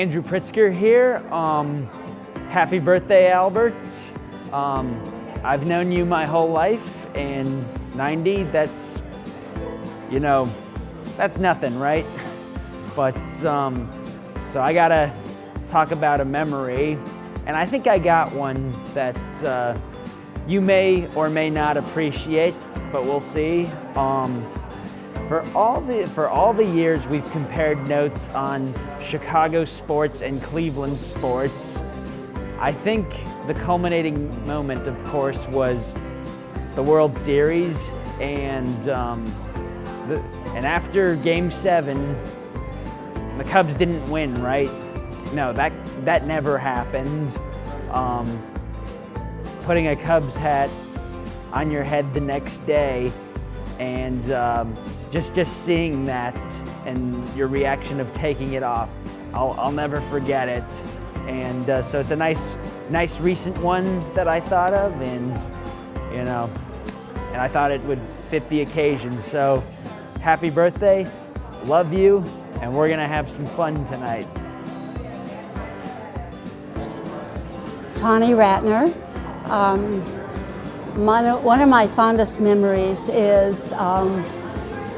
Andrew Pritzker here. Happy birthday, Albert. I've known you my whole life, and 90, that's, you know, that's nothing, right? But, so I gotta talk about a memory, and I think I got one that you may or may not appreciate, but we'll see. For all the years we've compared notes on Chicago sports and Cleveland sports, I think the culminating moment, of course, was the World Series, and after Game 7, the Cubs didn't win, right? No, that never happened. Putting a Cubs hat on your head the next day, and just seeing that and your reaction of taking it off, I'll never forget it. And so it's a nice recent one that I thought of, and you know, and I thought it would fit the occasion. So happy birthday, love you, and we're gonna have some fun tonight. Tawny Ratner. One of my fondest memories is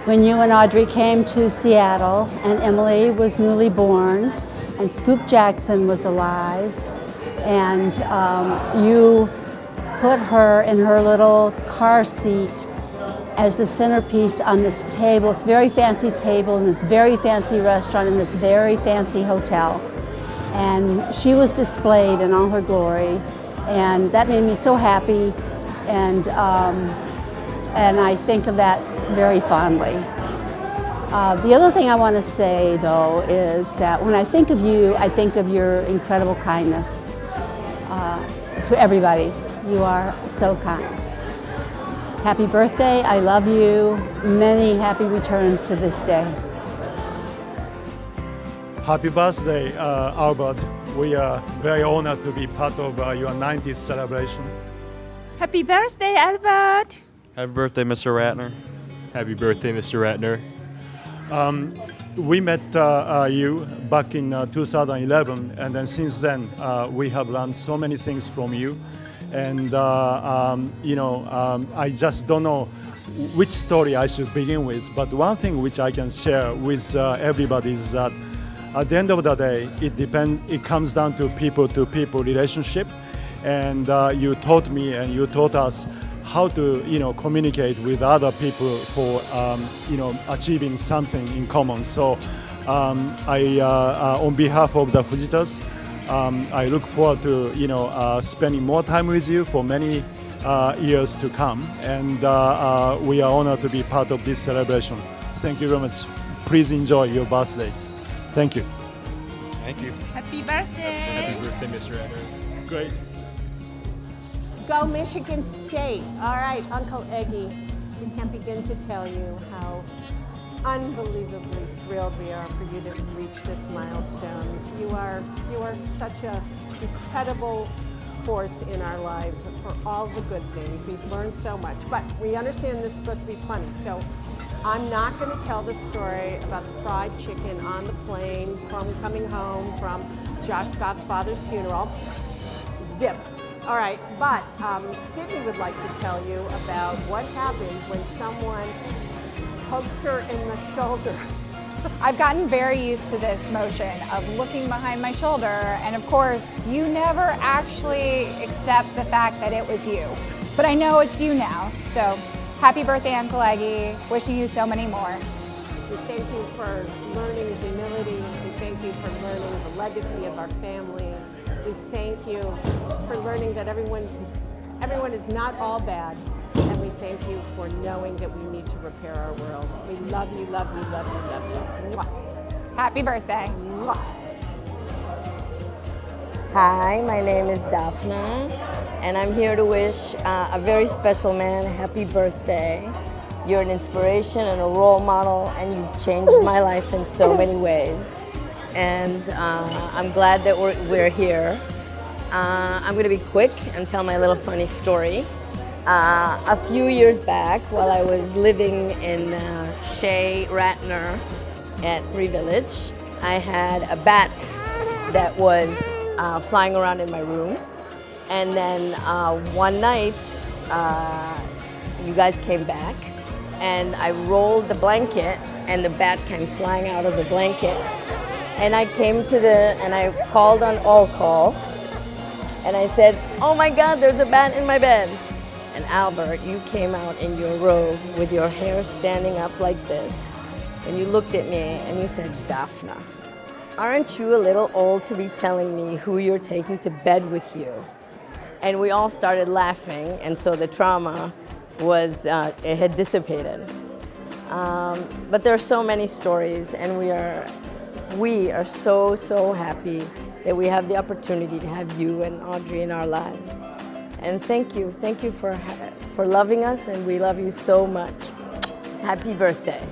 when you and Audrey came to Seattle, and Emily was newly born, and Scoop Jackson was alive, and you put her in her little car seat as the centerpiece on this table. It's a very fancy table in this very fancy restaurant in this very fancy hotel. And she was displayed in all her glory, and that made me so happy, and I think of that very fondly. The other thing I want to say, though, is that when I think of you, I think of your incredible kindness to everybody. You are so kind. Happy birthday, I love you. Many happy returns to this day. Happy birthday, Albert. We are very honored to be part of your 90th celebration. Happy birthday, Albert. Happy birthday, Mr. Ratner. Happy birthday, Mr. Ratner. We met you back in 2011, and then since then we have learned so many things from you. And I just don't know which story I should begin with, but one thing which I can share with everybody is that at the end of the day, it comes down to people-to-people relationship, and you taught me and you taught us how to communicate with other people for achieving something in common. So on behalf of the Fujitas, I look forward to spending more time with you for many years to come, and we are honored to be part of this celebration. Thank you very much. Please enjoy your birthday. Thank you. Thank you. Happy birthday. Happy birthday, Mr. Ratner. Great. Go Michigan State. All right, Uncle Eggy, we can't begin to tell you how unbelievably thrilled we are for you to reach this milestone. You are such an incredible force in our lives for all the good things. We've learned so much, but we understand this is supposed to be funny, so I'm not going to tell the story about the fried chicken on the plane from coming home from Josh Scott's father's funeral. Zip. All right, but Sydney would like to tell you about what happens when someone pokes her in the shoulder. I've gotten very used to this motion of looking behind my shoulder, and of course, you never actually accept the fact that it was you. But I know it's you now, so happy birthday, Uncle Eggy. Wishing you so many more. We thank you for learning humility. We thank you for learning the legacy of our family. We thank you for learning that everyone is not all bad. And we thank you for knowing that we need to repair our world. We love you, love you, love you, love you. Mwah. Happy birthday. Mwah. Hi, my name is Daphna, and I'm here to wish a very special man a happy birthday. You're an inspiration and a role model, and you've changed my life in so many ways. And I'm glad that we're here. I'm going to be quick and tell my little funny story. A few years back, while I was living in Shea Ratner at Three Village, I had a bat that was flying around in my room. And then one night, you guys came back, and I rolled the blanket, and the bat came flying out of the blanket. And I came to and I called on all call, and I said, "Oh my God, there's a bat in my bed." And Albert, you came out in your robe with your hair standing up like this, and you looked at me and you said, "Daphna, aren't you a little old to be telling me who you're taking to bed with you?" And we all started laughing, and so the trauma was, it had dissipated. But there are so many stories, and we are so happy that we have the opportunity to have you and Audrey in our lives. And thank you for loving us, and we love you so much. Happy birthday.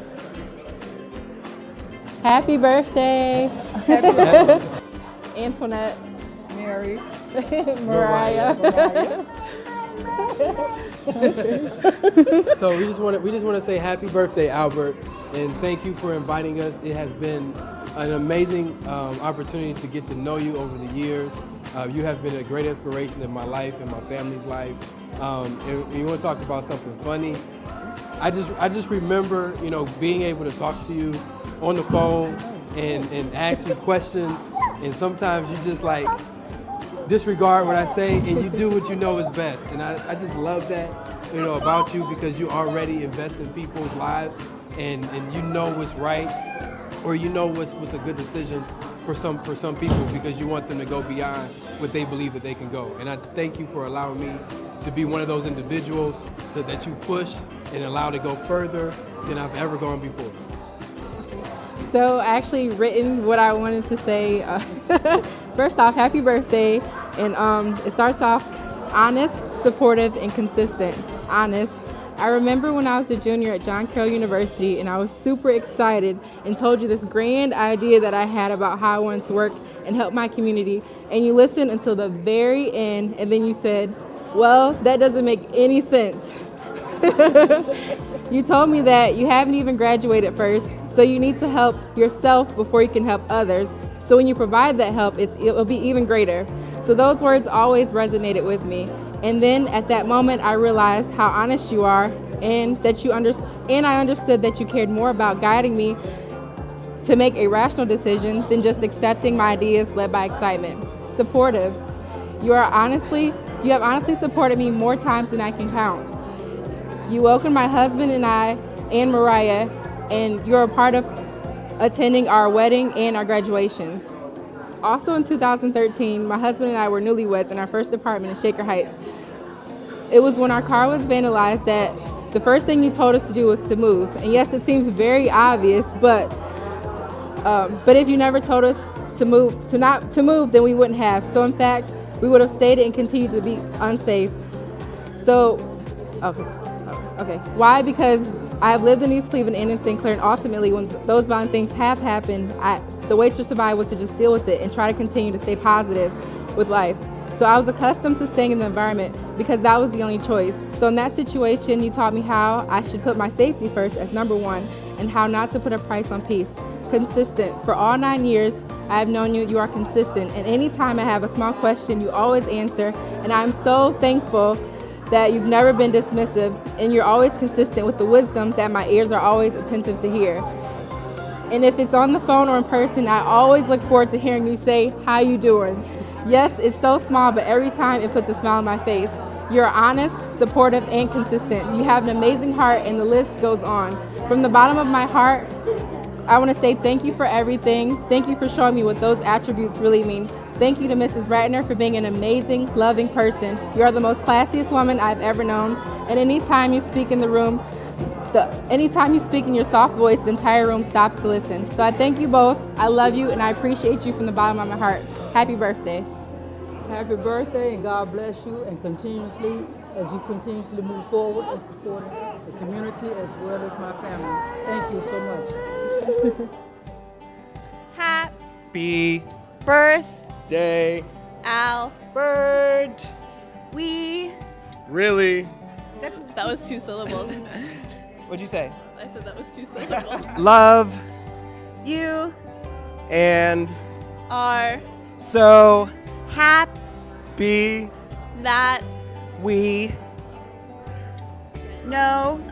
Happy birthday. Antoinette. Mary. Mariah. So we just want to say happy birthday, Albert, and thank you for inviting us. It has been an amazing opportunity to get to know you over the years. You have been a great inspiration in my life and my family's life. And you want to talk about something funny? I just remember, being able to talk to you on the phone and ask you questions, and sometimes you just like disregard what I say, and you do what you know is best. And I just love that, about you, because you already invest in people's lives, and you know what's right, or you know what's a good decision for some people, because you want them to go beyond what they believe that they can go. And I thank you for allowing me to be one of those individuals that you push and allow to go further than I've ever gone before. So I actually written what I wanted to say. First off, happy birthday. And it starts off honest, supportive, and consistent. Honest. I remember when I was a junior at John Carroll University, and I was super excited and told you this grand idea that I had about how I wanted to work and help my community. And you listened until the very end, and then you said, "Well, that doesn't make any sense." You told me that you haven't even graduated first, so you need to help yourself before you can help others. So when you provide that help, it'll be even greater. So those words always resonated with me. And then at that moment, I realized how honest you are, and that I understood that you cared more about guiding me to make a rational decision than just accepting my ideas led by excitement. Supportive. You have honestly supported me more times than I can count. You welcomed my husband and I and Mariah, and you're a part of attending our wedding and our graduations. Also in 2013, my husband and I were newlyweds in our first apartment in Shaker Heights. It was when our car was vandalized that the first thing you told us to do was to move. And yes, it seems very obvious, but if you never told us to move, then we wouldn't have. So in fact, we would have stayed and continued to be unsafe. So, okay. Why? Because I have lived in East Cleveland and in St. Clair, and ultimately when those violent things have happened, the way to survive was to just deal with it and try to continue to stay positive with life. So I was accustomed to staying in the environment because that was the only choice. So in that situation, you taught me how I should put my safety first as number one, and how not to put a price on peace. Consistent. For all 9 years I have known you, you are consistent. And anytime I have a small question, you always answer. And I'm so thankful that you've never been dismissive, and you're always consistent with the wisdom that my ears are always attentive to hear. And if it's on the phone or in person, I always look forward to hearing you say, "How you doing?" Yes, it's so small, but every time it puts a smile on my face. You're honest, supportive, and consistent. You have an amazing heart, and the list goes on. From the bottom of my heart, I want to say thank you for everything. Thank you for showing me what those attributes really mean. Thank you to Mrs. Ratner for being an amazing, loving person. You are the most classiest woman I've ever known. And anytime you speak in the room, anytime you speak in your soft voice, the entire room stops to listen. So I thank you both. I love you, and I appreciate you from the bottom of my heart. Happy birthday. Happy birthday, and God bless you, and as you continuously move forward and support the community as well as my family. Thank you so much. Happy birthday, Albert. We Really? That was 2 syllables. What'd you say? I said that was 2 syllables. Love you And Are So Be That we no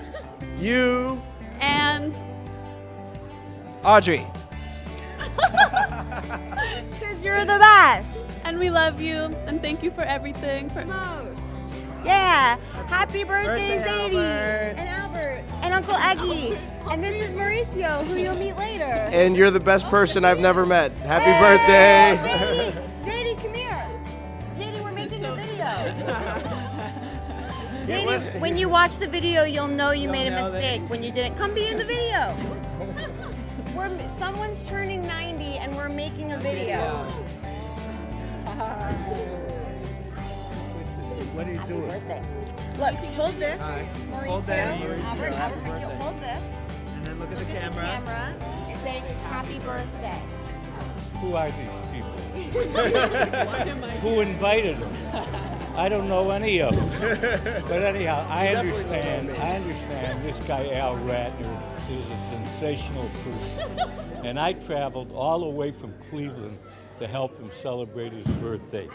you and Audrey. because you're the best. And we love you and thank you for everything. For Most. Yeah. Happy birthday, Birthday, Zadie. Albert. And Albert. And Uncle Eggy. And this is Mauricio, who you'll meet later. and you're the best person I've never met. Happy birthday. Zadie, come here. Zadie, we're making a video. Zadie, when you watch the video, you'll know you made a mistake when you didn't. Come be in the video. Someone's turning 90 and we're making a video. What are you Happy doing? birthday. Look, hold this. Mauricio, Hold that. Albert, Happy Mauricio, birthday. hold this. And then look at the Look camera. at the camera and say happy birthday. Who are these people? Who invited them? I don't know any of them. But anyhow, I understand this guy Al Ratner is a sensational person. And I traveled all the way from Cleveland to help him celebrate his birthday.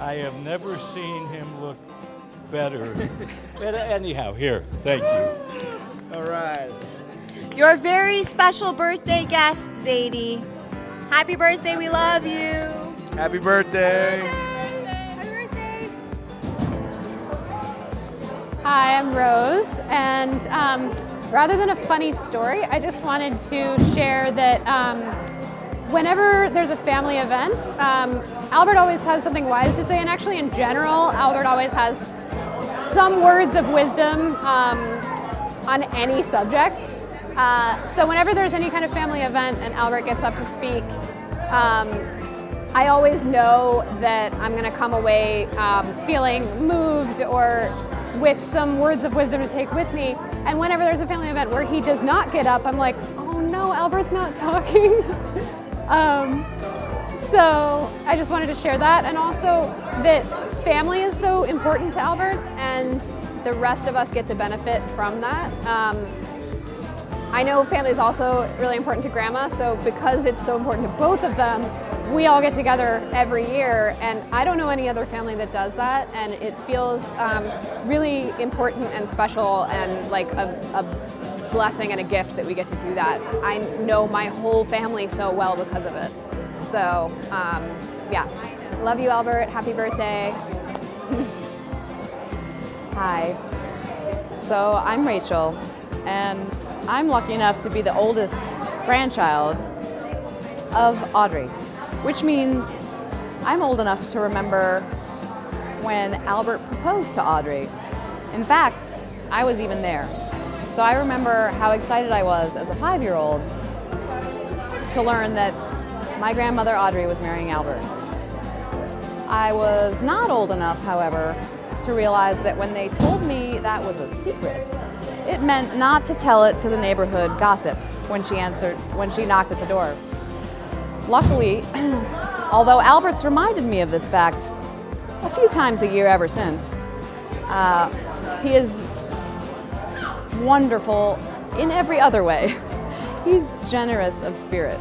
I have never seen him look better. But anyhow, here, thank you. All right. Your very special birthday guest, Zadie. Happy birthday, we love you. Happy birthday. Happy birthday. Hi, I'm Rose, and rather than a funny story, I just wanted to share that whenever there's a family event, Albert always has something wise to say, and actually in general, Albert always has some words of wisdom on any subject. So whenever there's any kind of family event and Albert gets up to speak, I always know that I'm going to come away feeling moved or with some words of wisdom to take with me. And whenever there's a family event where he does not get up, I'm like, oh no, Albert's not talking. So I just wanted to share that, and also that family is so important to Albert, and the rest of us get to benefit from that. I know family is also really important to Grandma, so because it's so important to both of them, we all get together every year, and I don't know any other family that does that, and it feels really important and special and like a blessing and a gift that we get to do that. I know my whole family so well because of it. So, yeah. Love you, Albert. Happy birthday. Hi. So I'm Rachel, and I'm lucky enough to be the oldest grandchild of Audrey, which means I'm old enough to remember when Albert proposed to Audrey. In fact, I was even there. So I remember how excited I was as a 5-year-old to learn that my grandmother Audrey was marrying Albert. I was not old enough, however, to realize that when they told me that was a secret, it meant not to tell it to the neighborhood gossip when she knocked at the door. Luckily, although Albert's reminded me of this fact a few times a year ever since, he is wonderful in every other way. He's generous of spirit.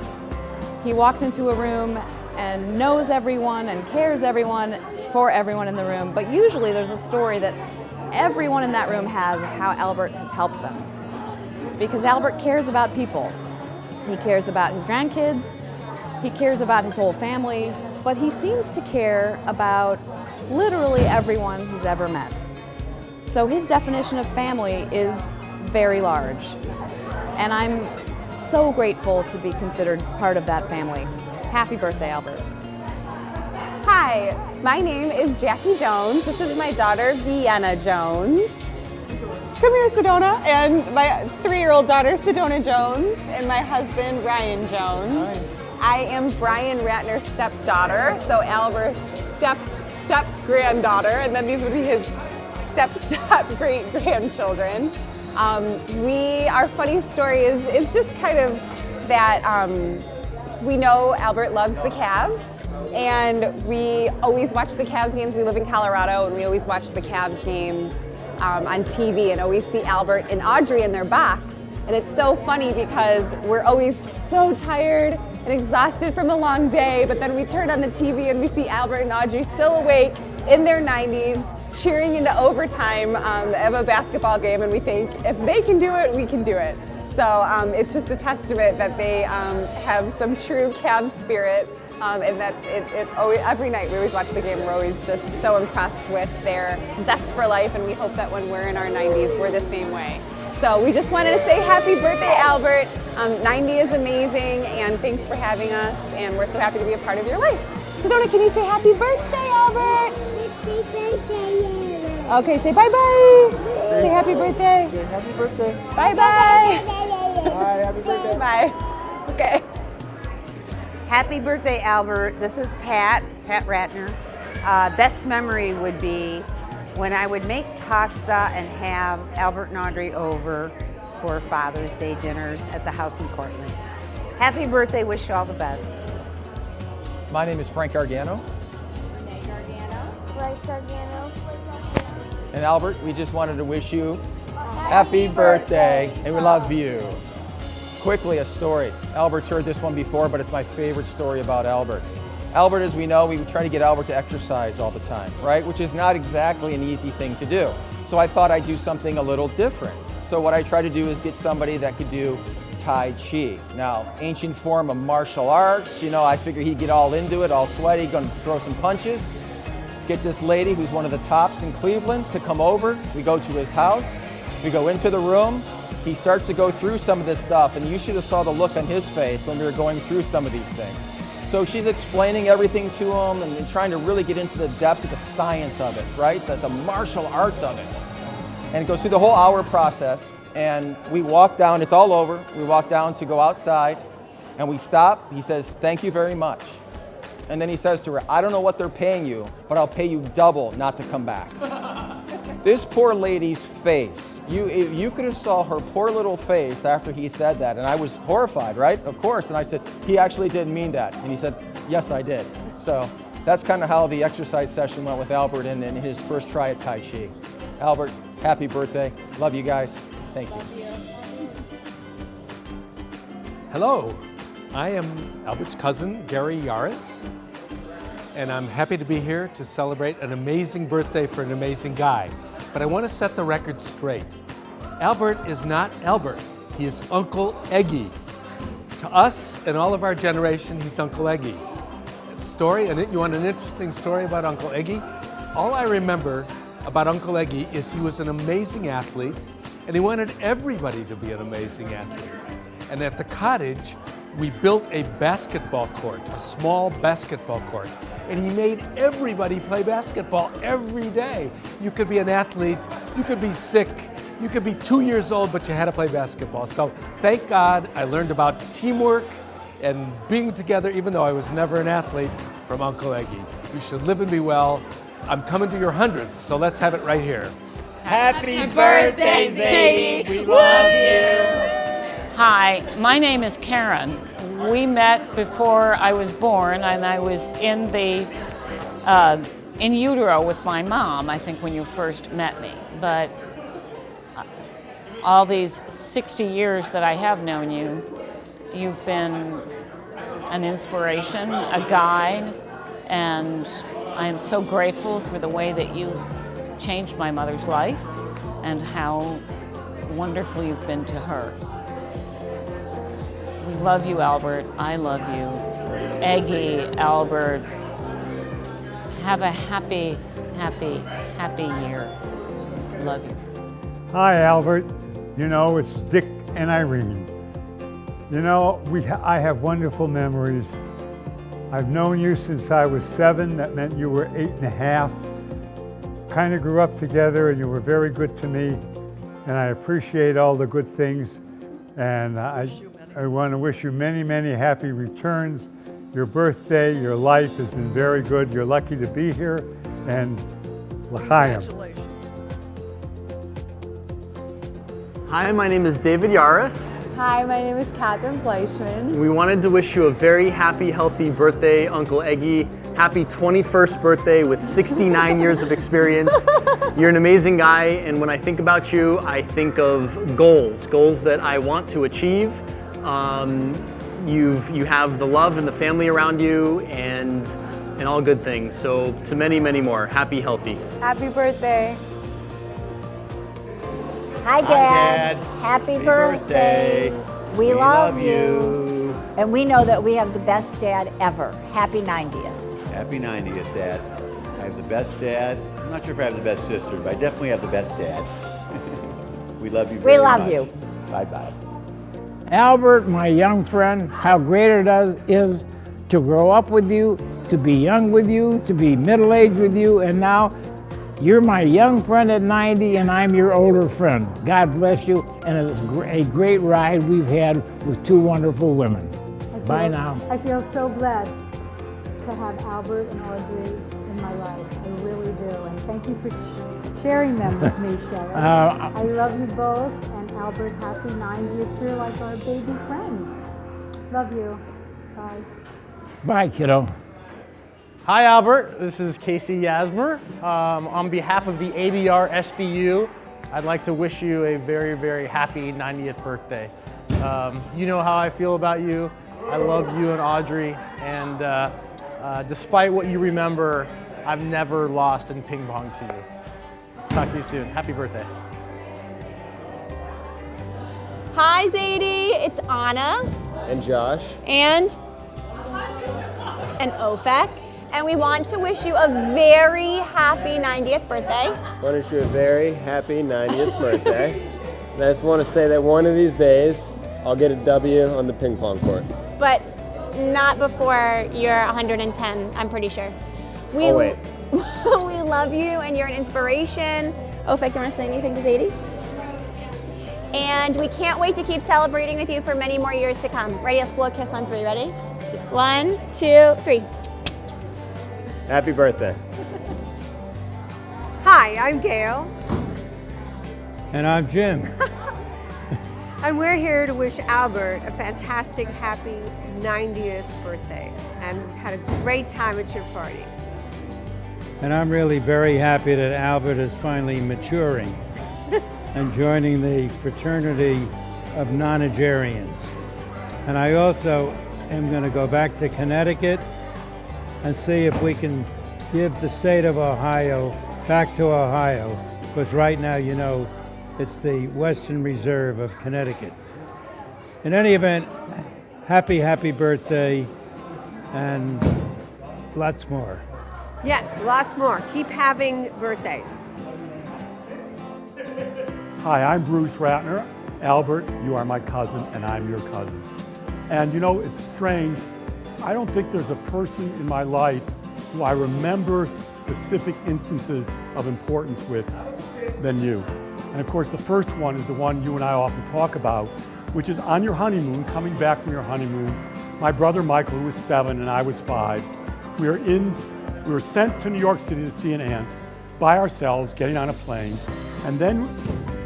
He walks into a room and knows everyone and cares for everyone in the room, but usually there's a story that everyone in that room has of how Albert has helped them. Because Albert cares about people. He cares about his grandkids, he cares about his whole family, but he seems to care about literally everyone he's ever met. So his definition of family is very large, and I'm so grateful to be considered part of that family. Happy birthday, Albert. Hi, my name is Jackie Jones. This is my daughter, Vienna Jones. Come here, Sedona. And my 3-year-old daughter, Sedona Jones, and my husband, Ryan Jones. Hi. I am Brian Ratner's stepdaughter, so Albert's step-granddaughter, and then these would be his step-great-grandchildren. Our funny story is, it's just kind of that we know Albert loves the Cavs, and we always watch the Cavs games. We live in Colorado, and we always watch the Cavs games on TV and always see Albert and Audrey in their box. And it's so funny because we're always so tired and exhausted from a long day, but then we turn on the TV and we see Albert and Audrey still awake in their 90s, cheering into overtime of a basketball game, and we think, if they can do it, we can do it. So it's just a testament that they have some true Cavs spirit, and that every night we always watch the game, we're always just so impressed with their zest for life, and we hope that when we're in our 90s, we're the same way. So we just wanted to say happy birthday, Albert. 90 is amazing, and thanks for having us, and we're so happy to be a part of your life. Sedona, can you say happy birthday, Albert? Happy birthday, okay, say bye-bye. Say happy birthday. Say happy birthday. Bye-bye. Bye, happy birthday. Bye. Okay. Happy birthday, Albert. This is Pat Ratner. Best memory would be when I would make pasta and have Albert and Audrey over for Father's Day dinners at the house in Cortland. Happy birthday, wish you all the best. My name is Frank Gargano. Bryce Gargano. And Albert, we just wanted to wish you happy birthday, and we love you. Quickly, a story. Albert's heard this one before, but it's my favorite story about Albert. Albert, as we know, we try to get Albert to exercise all the time, right? Which is not exactly an easy thing to do. So I thought I'd do something a little different. So what I try to do is get somebody that could do Tai Chi. Now, ancient form of martial arts, you know, I figured he'd get all into it, all sweaty, gonna throw some punches. Get this lady who's one of the tops in Cleveland to come over. We go to his house, we go into the room, he starts to go through some of this stuff, and you should have saw the look on his face when we were going through some of these things. So she's explaining everything to him and trying to really get into the depths of the science of it, right? The martial arts of it. And it goes through the whole hour process, and we walk down, it's all over, we walk down to go outside, and we stop, he says, "Thank you very much." And then he says to her, "I don't know what they're paying you, but I'll pay you double not to come back." This poor lady's face, you could have saw her poor little face after he said that, and I was horrified, right? Of course, and I said, "He actually didn't mean that." And he said, "Yes, I did." So that's kind of how the exercise session went with Albert in his first try at Tai Chi. Albert, happy birthday. Love you guys. Thank you. Hello, I am Albert's cousin, Gary Yaris, and I'm happy to be here to celebrate an amazing birthday for an amazing guy. But I want to set the record straight. Albert is not Albert, he is Uncle Eggy. To us and all of our generation, he's Uncle Eggy. Story, and you want an interesting story about Uncle Eggy? All I remember about Uncle Eggy is he was an amazing athlete, and he wanted everybody to be an amazing athlete. And at the cottage, we built a basketball court, a small basketball court, and he made everybody play basketball every day. You could be an athlete, you could be sick, you could be 2 years old, but you had to play basketball. So thank God I learned about teamwork and being together, even though I was never an athlete, from Uncle Eggy. You should live and be well. I'm coming to your 100th, so let's have it right here. Happy birthday, Zadie! We love you! Hi, my name is Karen. We met before I was born, and I was in utero with my mom, I think, when you first met me. But all these 60 years that I have known you, you've been an inspiration, a guide, and I am so grateful for the way that you changed my mother's life and how wonderful you've been to her. We love you, Albert. I love you. Eggy, Albert, have a happy, happy, happy year. Love you. Hi, Albert. You know, it's Dick and Irene. You know, I have wonderful memories. I've known you since I was 7. That meant you were 8 and a half. Kind of grew up together, and you were very good to me. And I appreciate all the good things. And I want to wish you many, many happy returns. Your birthday, your life has been very good. You're lucky to be here. And l'chaim. Hi, my name is David Yaris. Hi, my name is Catherine Fleischman. We wanted to wish you a very happy, healthy birthday, Uncle Eggy. Happy 21st birthday with 69 years of experience. You're an amazing guy, and when I think about you, I think of goals that I want to achieve. you have the love and the family around you and all good things. So to many, many more, happy, healthy. Happy birthday. Hi, Dad. Happy birthday. We love you. And we know that we have the best dad ever. Happy 90th. Happy 90th, Dad. I have the best dad. I'm not sure if I have the best sister, but I definitely have the best dad. We love you very much. We love you. Bye-bye. Albert, my young friend, how great it is to grow up with you, to be young with you, to be middle-aged with you, and now you're my young friend at 90 and I'm your older friend. God bless you, and it's a great ride we've had with two wonderful women. Bye now. I feel so blessed to have Albert and Audrey in my life. I really do, and thank you for sharing them with me, Sharon. I love you both, and Albert, happy 90th. You're like our baby friend. Love you. Bye. Bye, kiddo. Hi, Albert. This is Casey Yasmer. On behalf of the ABR SBU, I'd like to wish you a very, very happy 90th birthday. You know how I feel about you. I love you and Audrey, and despite what you remember, I've never lost in ping pong to you. Talk to you soon. Happy birthday. Hi, Zadie. It's Anna And Josh. and Ofek. And we want to wish you a very happy 90th birthday. I want to wish you a very happy 90th birthday. And I just want to say that one of these days, I'll get a W on the ping pong court. But not before you're 110, I'm pretty sure. Oh, wait. We love you and you're an inspiration. Ofek, you want to say anything to Zadie? And we can't wait to keep celebrating with you for many more years to come. Ready? Let's blow a kiss on 3. Ready? 1, 2, 3. Happy birthday. Hi, I'm Gail, And I'm Jim. and we're here to wish Albert a fantastic, happy 90th birthday. And we've had a great time at your party. And I'm really very happy that Albert is finally maturing and joining the fraternity of nonagerians. And I also am going to go back to Connecticut and see if we can give the state of Ohio back to Ohio, because right now, you know, it's the Western Reserve of Connecticut. In any event, happy birthday, and lots more. Yes, lots more. Keep having birthdays. Hi, I'm Bruce Ratner. Albert, you are my cousin, and I'm your cousin. And you know, it's strange. I don't think there's a person in my life who I remember specific instances of importance with than you. And of course, the first one is the one you and I often talk about, which is on your honeymoon, coming back from your honeymoon. My brother Michael, who was 7 and I was 5, we were sent to New York City to see an aunt by ourselves, getting on a plane. And then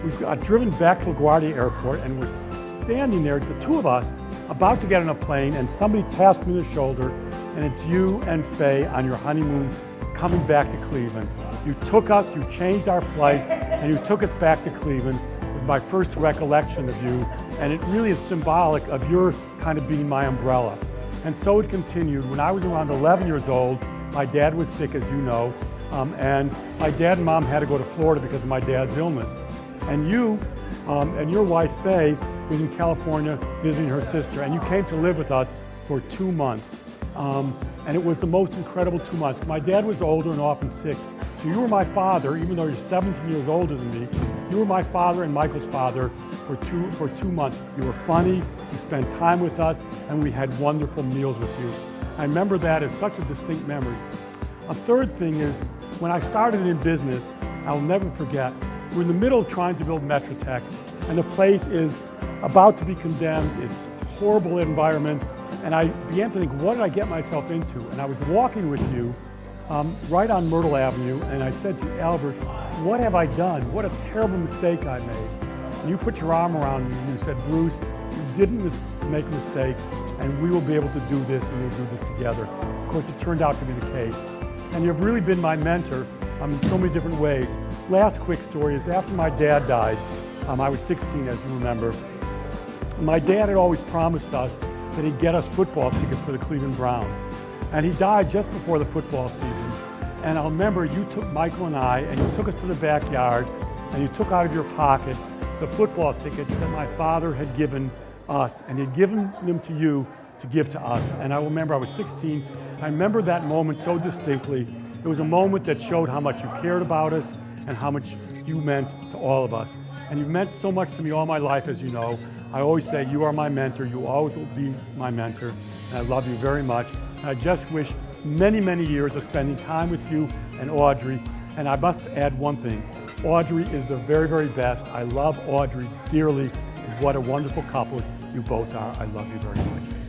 we got driven back to LaGuardia Airport, and we're standing there, the two of us, about to get on a plane, and somebody taps me on the shoulder, and it's you and Faye on your honeymoon coming back to Cleveland. You took us, you changed our flight, and you took us back to Cleveland. It was my first recollection of you, and it really is symbolic of your kind of being my umbrella. And so it continued. When I was around 11 years old, my dad was sick, as you know, and my dad and mom had to go to Florida because of my dad's illness. And you and your wife, Faye, was in California visiting her sister, and you came to live with us for 2 months. And it was the most incredible 2 months. My dad was older and often sick, so you were my father, even though you're 17 years older than me. You were my father and Michael's father for two months. You were funny, you spent time with us, and we had wonderful meals with you. I remember that as such a distinct memory. A third thing is, when I started in business, I'll never forget, we're in the middle of trying to build Metrotech, and the place is about to be condemned. It's a horrible environment. And I began to think, what did I get myself into? And I was walking with you right on Myrtle Avenue, and I said to Albert, what have I done? What a terrible mistake I made. And you put your arm around me and you said, Bruce, you didn't make a mistake, and we will be able to do this, and we'll do this together. Of course, it turned out to be the case. And you've really been my mentor in so many different ways. Last quick story is, after my dad died, I was 16, as you remember. My dad had always promised us that he'd get us football tickets for the Cleveland Browns. And he died just before the football season. And I'll remember you took Michael and I, and you took us to the backyard, and you took out of your pocket the football tickets that my father had given us, and he'd given them to you to give to us. And I remember I was 16. I remember that moment so distinctly. It was a moment that showed how much you cared about us and how much you meant to all of us. And you've meant so much to me all my life, as you know. I always say you are my mentor. You always will be my mentor. And I love you very much. And I just wish many, many years of spending time with you and Audrey. And I must add one thing. Audrey is the very, very best. I love Audrey dearly. And what a wonderful couple you both are. I love you very much.